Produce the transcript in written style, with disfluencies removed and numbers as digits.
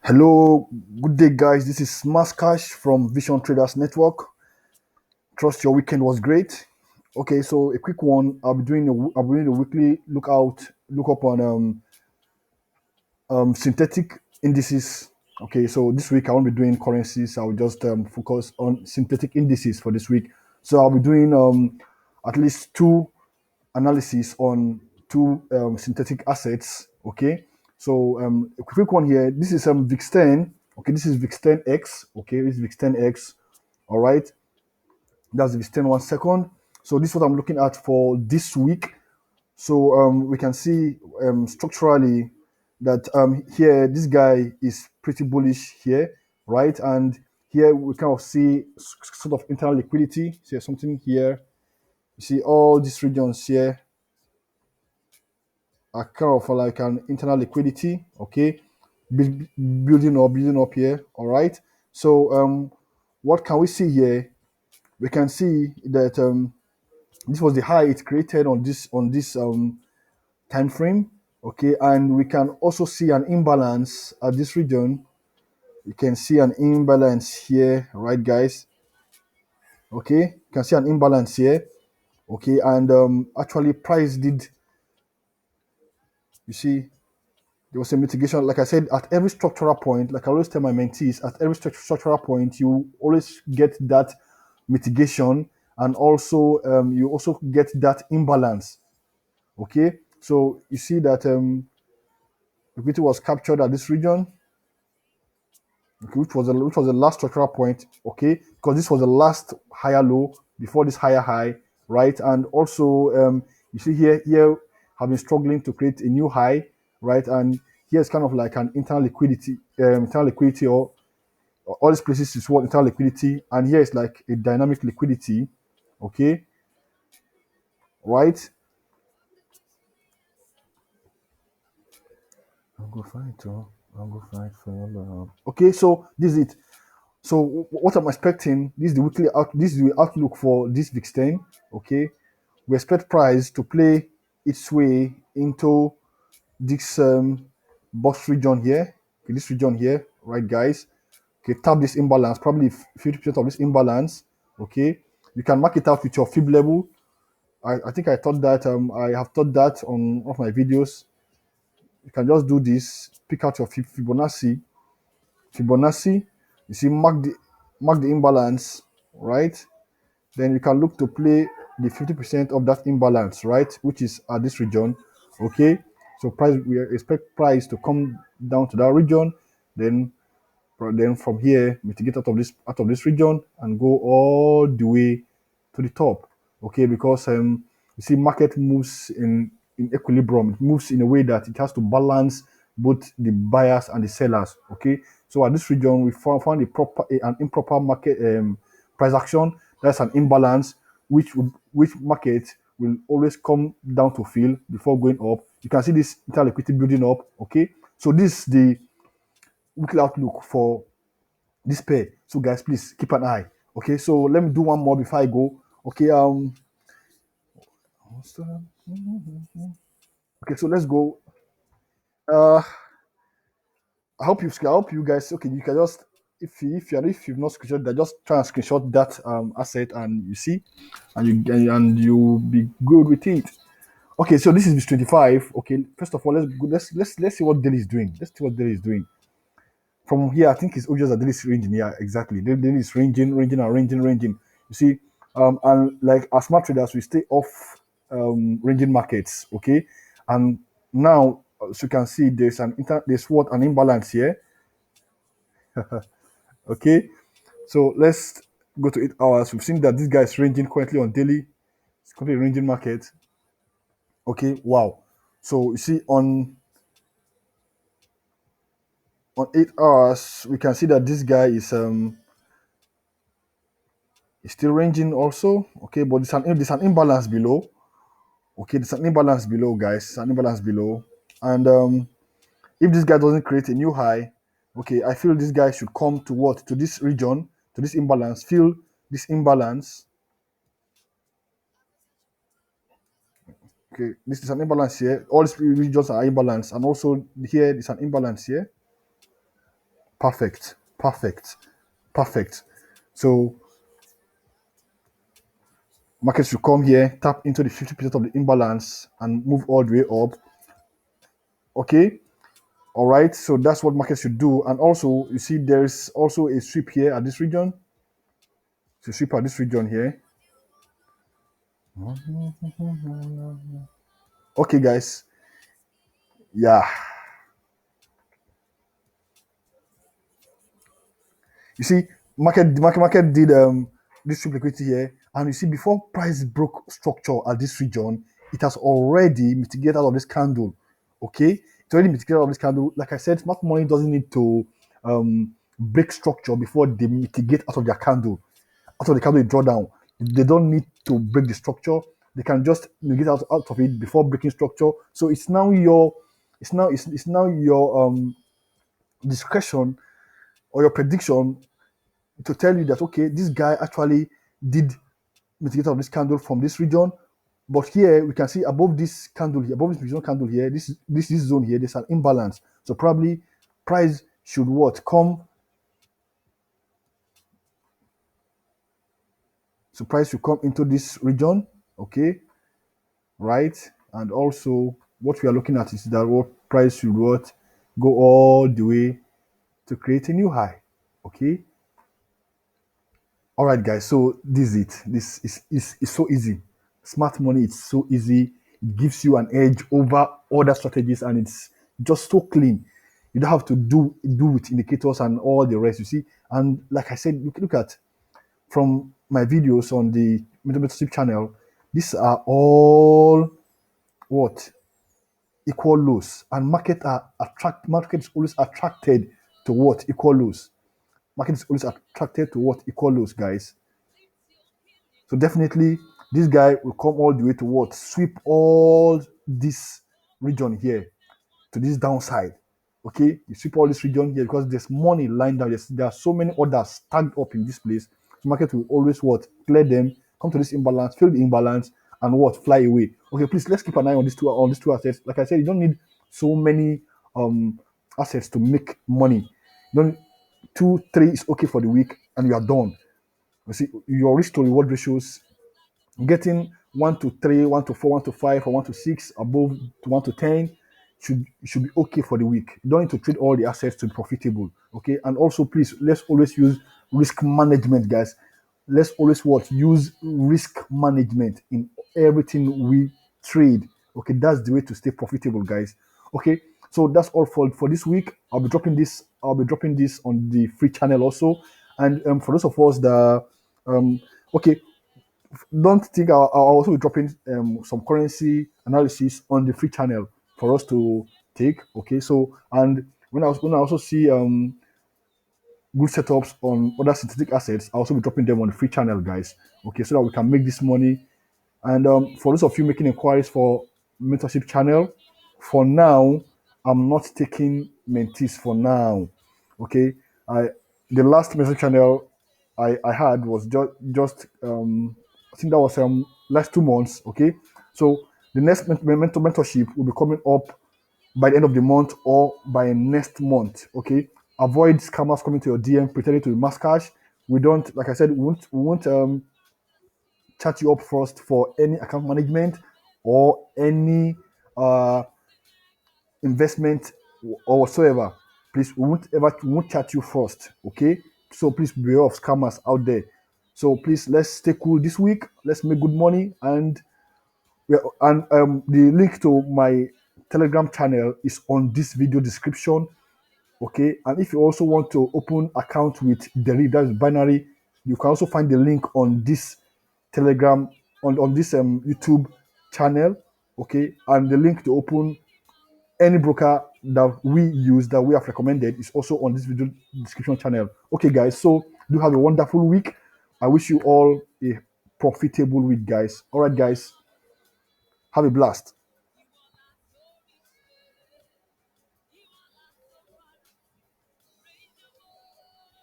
Hello, good day, guys. This is Smash Cash from Vision Traders Network. Trust your weekend was great. Okay, so a quick one. I'll be doing a weekly look up on synthetic indices. Okay, so this week I won't be doing currencies. I'll just focus on synthetic indices for this week. So I'll be doing at least two analysis on two synthetic assets. Okay, so a quick one here. This is VIX10. Okay, this is VIX10 X. Okay, this is VIX10 X. All right, that's the VIX10 1 second. So this is what I'm looking at for this week. So we can see structurally that here this guy is pretty bullish here, right? And here we kind of see sort of internal liquidity. See something here. You see all these regions here are kind of like an internal liquidity, okay, building up here. All right. So what can we see here? We can see that this was the high it created on this time frame, okay, and we can also see an imbalance at this region. You can see an imbalance here, right, guys? Okay, you can see an imbalance here, okay, and actually price did, you see, there was a mitigation. Like I said, at every structural point, like I always tell my mentees, at every structural point, you always get that mitigation, and also you also get that imbalance. Okay, so you see that liquidity was captured at this region, okay, which was the last structural point. Okay, because this was the last higher low before this higher high, right? And also you see here have been struggling to create a new high, right? And here's kind of like an internal liquidity, or all these places is what internal liquidity, and here is like a dynamic liquidity, okay, right? I'll go find it. I'll go find it. Okay, so this is it. So what I'm expecting, this is the outlook for this VIX10. Okay, we expect price to play its way into this box region here. Okay, this region here, right, guys? Okay, tap this imbalance, probably 50% of this imbalance. Okay, you can mark it out with your fib level. I think I have taught that on one of my videos. You can just do this, pick out your Fibonacci. You see, mark the imbalance, right? Then you can look to play the 50% of that imbalance, right, which is at this region. Okay, so we expect price to come down to that region, then from here mitigate out of this region and go all the way to the top. Okay, because you see market moves in equilibrium. It moves in a way that it has to balance both the buyers and the sellers. Okay, so at this region we found an improper market price action. That's an imbalance which market will always come down to fill before going up. You can see this internal liquidity building up. Okay, so this is the weekly outlook for this pair. So guys, please keep an eye. Okay, so let me do one more before I go. Okay, okay, so let's go. Uh, I hope you guys. Okay, you can just if you've not screenshot that, just try and screenshot that asset, and you see, and you'll be good with it. Okay, so this is 25. Okay, first of all, let's see what Delhi is doing. Let's see what Delhi is doing. From here, I think it's obvious that Delhi is ranging. Yeah, exactly. Delhi is ranging. You see, and like as smart traders, we stay off ranging markets. Okay, and now as you can see, there's what an imbalance here. Okay, so let's go to 8 hours. We've seen that this guy is ranging currently on daily. It's currently a ranging market. Okay, wow. So you see on 8 hours, we can see that this guy is still ranging also. Okay, but there's an imbalance below. Okay, there's an imbalance below, guys. There's an imbalance below. And if this guy doesn't create a new high, okay, I feel this guy should come to what? To this region, to this imbalance. Feel this imbalance. Okay, this is an imbalance here. All these regions are imbalanced, and also here is an imbalance here. Perfect. Perfect. Perfect. So market should come here, tap into the 50% of the imbalance and move all the way up. Okay. All right. So that's what market should do. And also, you see, there's also a sweep here at this region. So sweep at this region here. Okay, guys. Yeah. You see, market did this sweep liquidity here, and you see before price broke structure at this region, it has already mitigated out of this candle. Okay, it's already mitigated out of this candle. Like I said, smart money doesn't need to break structure before they mitigate out of their candle. After the candle draw down, they don't need to break the structure. They can just get out of it before breaking structure. So it's now your discretion or your prediction to tell you that okay, this guy actually did mitigate out of this candle from this region. But here we can see above this candle here, above this regional candle here, this zone here, there's an imbalance. So probably price should what come. So price should come into this region, okay, right? And also what we are looking at is that what price should what go all the way to create a new high, okay. All right, guys. So this is it. This is so easy. Smart money. It's so easy. It gives you an edge over other strategies, and it's just so clean. You don't have to do with indicators and all the rest. You see, and like I said, look at from my videos on the mentorship channel. These are all what equal lows, and market is always attracted to what equal lows. Market is always attracted to what equal lows, guys. So definitely, this guy will come all the way to what sweep all this region here to this downside. Okay, you sweep all this region here because there's money lying down. There are so many orders stacked up in this place. The market will always what clear them, come to this imbalance, fill the imbalance, and what fly away. Okay, please let's keep an eye on these two assets. Like I said, you don't need so many assets to make money. You don't two, three is okay for the week, and you are done. You see, your risk to reward ratios getting 1 to 3, 1 to 4, 1 to 5, or 1 to 6 above to 1 to 10 should be okay for the week. You don't need to trade all the assets to be profitable. Okay, and also please let's always use risk management, guys. Let's always what use risk management in everything we trade. Okay, that's the way to stay profitable, guys. Okay, so that's all for this week. I'll be dropping this on the free channel also, and for those of us that okay, don't think I'll also be dropping some currency analysis on the free channel for us to take. Okay, so and when I also see good setups on other synthetic assets, I'll also be dropping them on the free channel, guys. Okay, so that we can make this money. And for those of you making inquiries for mentorship channel, for now, I'm not taking mentees for now. Okay, I the last mentorship channel I had was I think that was last 2 months. Okay, so the next mentorship will be coming up by the end of the month or by next month. Okay, avoid scammers coming to your DM pretending to be mass cash. We don't, like I said, we won't chat you up first for any account management or any uh, investment or whatsoever. Please, we won't chat you first. Okay, so please beware of scammers out there. So please, let's stay cool this week. Let's make good money, and the link to my Telegram channel is on this video description. Okay, and if you also want to open account with DERIV, that is binary, you can also find the link on this Telegram on this YouTube channel. Okay, and the link to open any broker that we use that we have recommended is also on this video description channel. Okay, guys, so do have a wonderful week. I wish you all a profitable week, guys. All right, guys, have a blast.